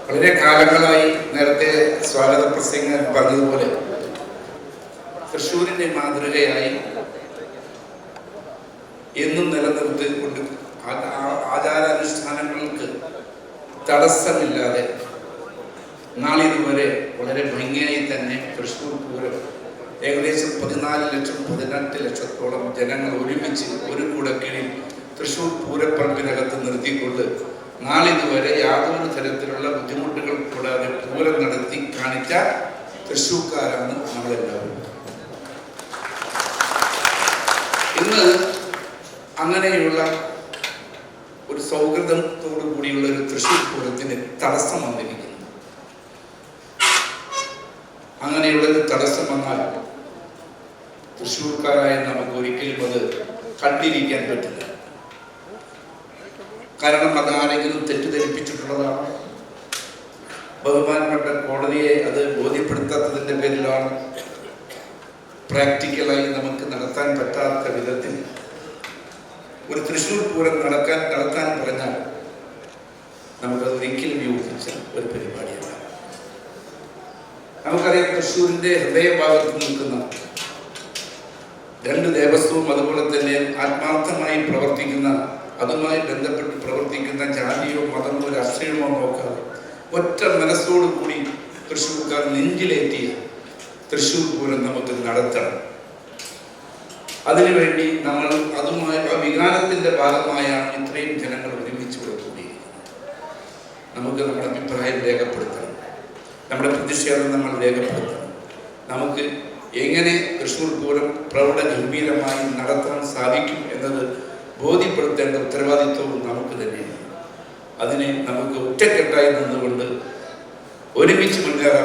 വളരെ കാലങ്ങളായി നേരത്തെ സ്വാഗത പ്രസംഗം പറഞ്ഞതുപോലെ തൃശ്ശൂരിന്റെ മാതൃകയായി എന്നും നിലനിർത്തിക്കൊണ്ട് ആചാരാനുഷ്ഠാനങ്ങൾക്ക് തടസ്സമില്ലാതെ നാളിതുവരെ വളരെ ഭംഗിയായി തന്നെ തൃശ്ശൂർ പൂരം ഏകദേശം 14 ലക്ഷത്തോളം ജനങ്ങൾ ഒരുമിച്ച് ഒരു കുടക്കീഴിൽ തൃശ്ശൂർ പൂരപ്പറമ്പിനകത്ത് നിർത്തിക്കൊണ്ട് നാളിതുവരെ യാതൊരു തരത്തിലുള്ള ബുദ്ധിമുട്ടുകൾ കൂടാതെ പൂരം നടത്തി കാണിച്ച തൃശ്ശൂർക്കാരാണ് നമ്മളെല്ലാവരും. ഇന്ന് അങ്ങനെയുള്ള ഒരു സൗഹൃദത്തോടു കൂടിയുള്ള ഒരു തൃശ്ശൂർ പൂരത്തിന് തടസ്സം വന്നിരിക്കുന്നു. അങ്ങനെയുള്ളൊരു തടസ്സം വന്നാൽ തൃശ്ശൂർക്കാരായ നമുക്ക് ഒരിക്കലും അത് കണ്ടിരിക്കാൻ പറ്റില്ല. കാരണം അതാരെങ്കിലും തെറ്റിദ്ധരിപ്പിച്ചിട്ടുള്ളതാണ്, ബഹുമാനപ്പെട്ട കോടതിയെ അത് ബോധ്യപ്പെടുത്താത്തതിൻ്റെ പേരിലാണ്, പ്രാക്ടിക്കലായി നമുക്ക് നടത്താൻ പറ്റാത്ത വിധത്തിൽ ഒരു തൃശ്ശൂർ പൂരം നടത്താൻ പറഞ്ഞാൽ നമുക്കത് ഒരിക്കലും യോജിച്ച ഒരു പരിപാടിയല്ല. നമുക്കറിയാം, തൃശ്ശൂരിന്റെ ഹൃദയഭാഗത്ത് നിൽക്കുന്ന രണ്ട് ദേവസ്വവും അതുപോലെ തന്നെ ആത്മാർത്ഥമായി പ്രവർത്തിക്കുന്ന, അതുമായി ബന്ധപ്പെട്ട് പ്രവർത്തിക്കുന്ന ജാതിയോ മതമോ രാഷ്ട്രീയമോ നോക്കാതെ ഒറ്റ മനസ്സോടു കൂടി തൃശ്ശൂർക്കാർ നെഞ്ചിലേറ്റിയ തൃശ്ശൂർ പൂരം നമുക്ക് നടത്തണം. അതിനുവേണ്ടി നമ്മൾ അതുമായി ആ വികാരത്തിന്റെ ഭാഗമായാണ് ഇത്രയും ജനങ്ങൾ ഒരുമിച്ച് കൂടിയിരിക്കുന്നത്. നമുക്ക് നമ്മുടെ അഭിപ്രായം രേഖപ്പെടുത്തണം, നമ്മുടെ പ്രതിഷേധം നമ്മൾ രേഖപ്പെടുത്തണം. നമുക്ക് എങ്ങനെ തൃശ്ശൂർ പൂരം പ്രൗഢഗംഭീരമായി നടത്താൻ സാധിക്കും എന്നത് ബോധ്യപ്പെടുത്തേണ്ട ഉത്തരവാദിത്വവും നമുക്ക് തന്നെയാണ്. അതിനെ നമുക്ക് ഒറ്റക്കെട്ടായി നിന്നുകൊണ്ട് ഒരുമിച്ച് മുന്നേറാൻ